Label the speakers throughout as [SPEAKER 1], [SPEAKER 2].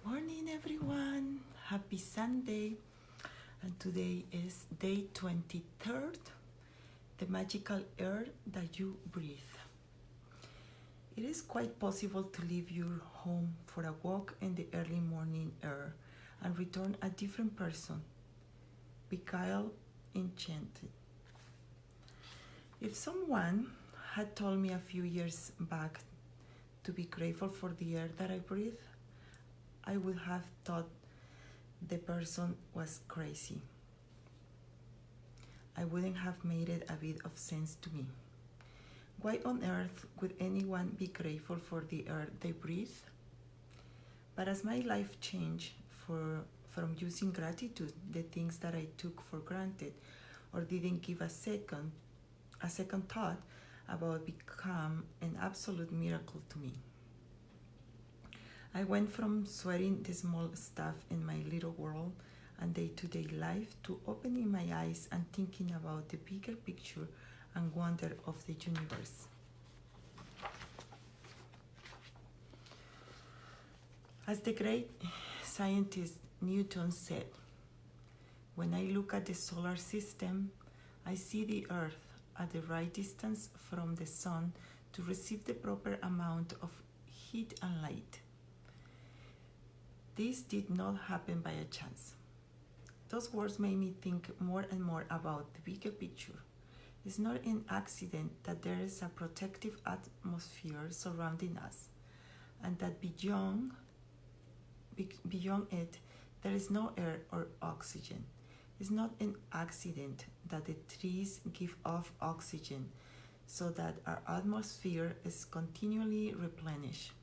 [SPEAKER 1] Morning, everyone. Happy Sunday. And today is day 23rd, the magical air that you breathe. It is quite possible to leave your home for a walk in the early morning air and return a different person, beguiled, enchanted. If someone had told me a few years back to be grateful for the air that I breathe, I would have thought the person was crazy. I wouldn't have made it a bit of sense to me. Why on earth would anyone be grateful for the air they breathe? But as my life changed from using gratitude, the things that I took for granted or didn't give a second thought about become an absolute miracle to me. I went from sweating the small stuff in my little world and day-to-day life to opening my eyes and thinking about the bigger picture and wonder of the universe. As the great scientist Newton said, when I look at the solar system, I see the Earth at the right distance from the sun to receive the proper amount of heat and light. This did not happen by a chance. Those words made me think more and more about the bigger picture. It's not an accident that there is a protective atmosphere surrounding us, and that beyond it, there is no air or oxygen. It's not an accident that the trees give off oxygen so that our atmosphere is continually replenished.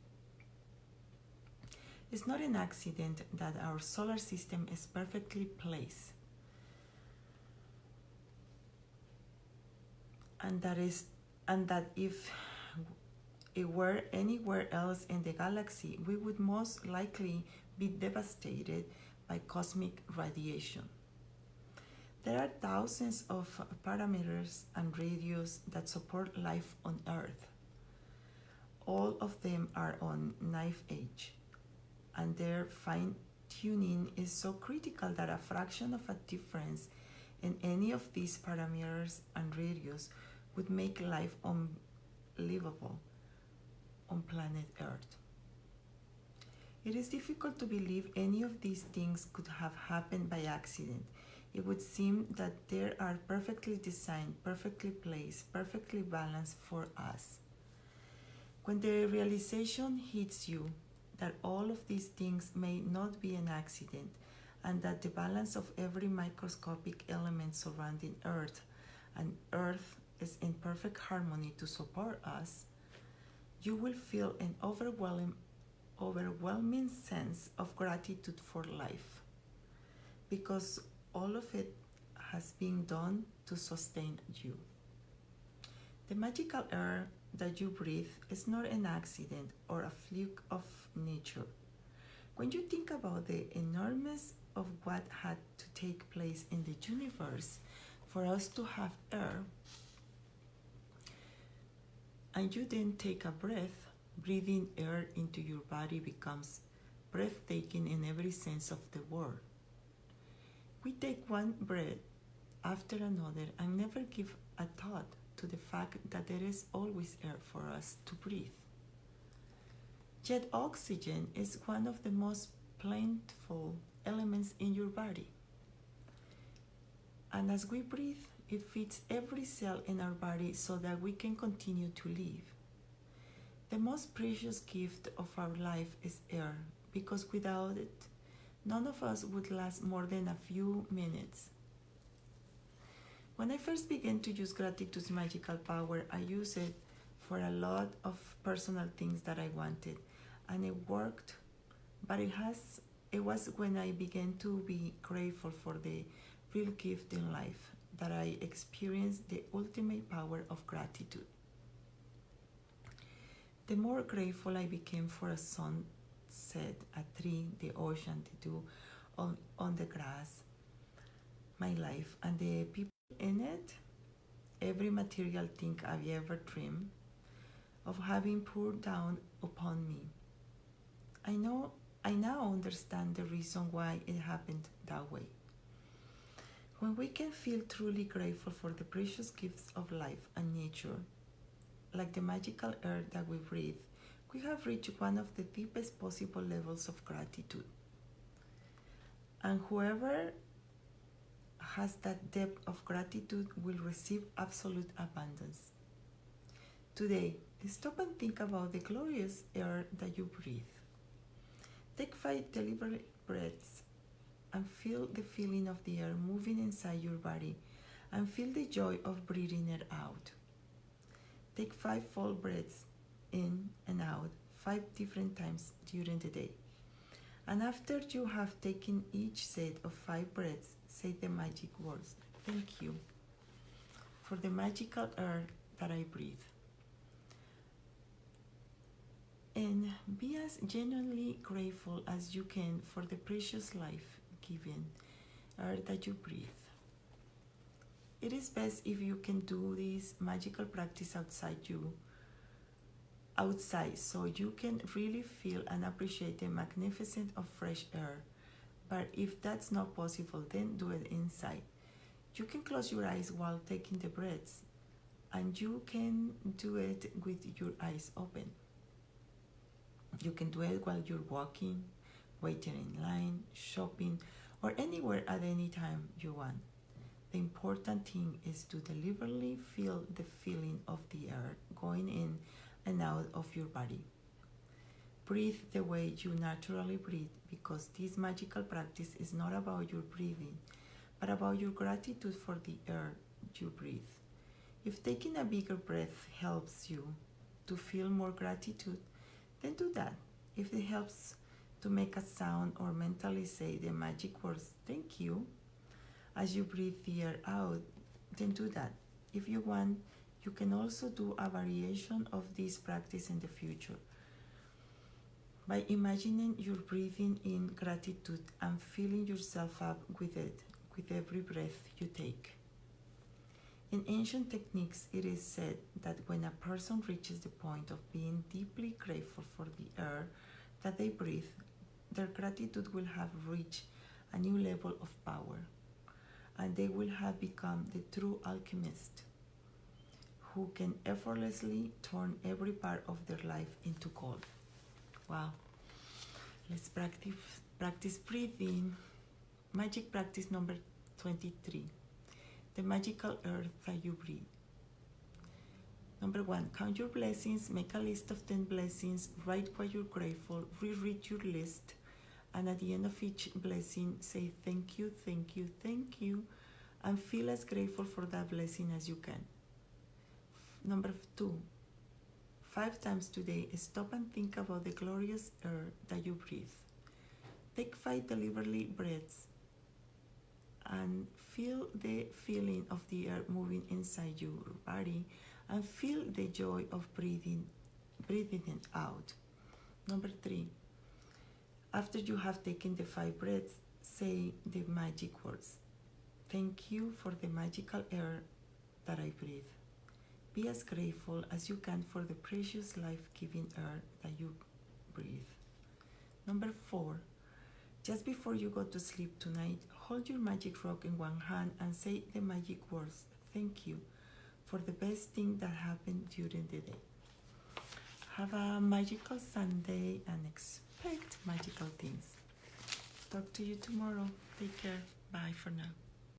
[SPEAKER 1] It's not an accident that our solar system is perfectly placed, and that if it were anywhere else in the galaxy, we would most likely be devastated by cosmic radiation. There are thousands of parameters and radios that support life on Earth. All of them are on knife edge, and their fine-tuning is so critical that a fraction of a difference in any of these parameters and radios would make life unlivable on planet Earth. It is difficult to believe any of these things could have happened by accident. It would seem that they are perfectly designed, perfectly placed, perfectly balanced for us. When the realization hits you that all of these things may not be an accident, and that the balance of every microscopic element surrounding Earth and Earth is in perfect harmony to support us, you will feel an overwhelming sense of gratitude for life, because all of it has been done to sustain you. The magical air that you breathe is not an accident or a fluke of nature. When you think about the enormous of what had to take place in the universe for us to have air, and you then take a breath, breathing air into your body becomes breathtaking in every sense of the word. We take one breath after another and never give a thought to the fact that there is always air for us to breathe. Yet oxygen is one of the most plentiful elements in your body. And as we breathe, it feeds every cell in our body so that we can continue to live. The most precious gift of our life is air, because without it, none of us would last more than a few minutes. When I first began to use gratitude's magical power, I used it for a lot of personal things that I wanted, and it worked. But it was when I began to be grateful for the real gift in life that I experienced the ultimate power of gratitude. The more grateful I became for a sunset, a tree, the ocean, the dew on the grass, my life, and the people in it, every material thing I've ever dreamed of having poured down upon me. I know I now understand the reason why it happened that way. When we can feel truly grateful for the precious gifts of life and nature, like the magical air that we breathe, we have reached one of the deepest possible levels of gratitude. And whoever has that depth of gratitude will receive absolute abundance. Today, stop and think about the glorious air that you breathe. Take 5 deliberate breaths and feel the feeling of the air moving inside your body and feel the joy of breathing it out. Take 5 full breaths in and out 5 different times during the day. And after you have taken each set of 5 breaths, say the magic words. Thank you for the magical air that I breathe. And be as genuinely grateful as you can for the precious life-giving air that you breathe. It is best if you can do this magical practice outside so you can really feel and appreciate the magnificence of fresh air. But if that's not possible, then do it inside. You can close your eyes while taking the breaths, and you can do it with your eyes open. You can do it while you're walking, waiting in line, shopping, or anywhere at any time you want. The important thing is to deliberately feel the feeling of the air going in and out of your body. Breathe the way you naturally breathe, because this magical practice is not about your breathing, but about your gratitude for the air you breathe. If taking a bigger breath helps you to feel more gratitude, then do that. If it helps to make a sound or mentally say the magic words, thank you, as you breathe the air out, then do that. If you want, you can also do a variation of this practice in the future by imagining you're breathing in gratitude and filling yourself up with it with every breath you take. In ancient techniques, it is said that when a person reaches the point of being deeply grateful for the air that they breathe, their gratitude will have reached a new level of power, and they will have become the true alchemist who can effortlessly turn every part of their life into gold. Wow. Let's practice breathing. Magic practice number 23. The magical air that you breathe. Number 1, count your blessings, make a list of 10 blessings, write why you're grateful, reread your list, and at the end of each blessing, say thank you, thank you, thank you, and feel as grateful for that blessing as you can. Number 2, 5 times today, stop and think about the glorious air that you breathe. Take 5 deliberately breaths and feel the feeling of the air moving inside your body and feel the joy of breathing it out. Number 3, after you have taken the 5 breaths, say the magic words. Thank you for the magical air that I breathe. Be as grateful as you can for the precious life-giving air that you breathe. Number 4, just before you go to sleep tonight, hold your magic rock in one hand and say the magic words, thank you, for the best thing that happened during the day. Have a magical Sunday and expect magical things. Talk to you tomorrow. Take care. Bye for now.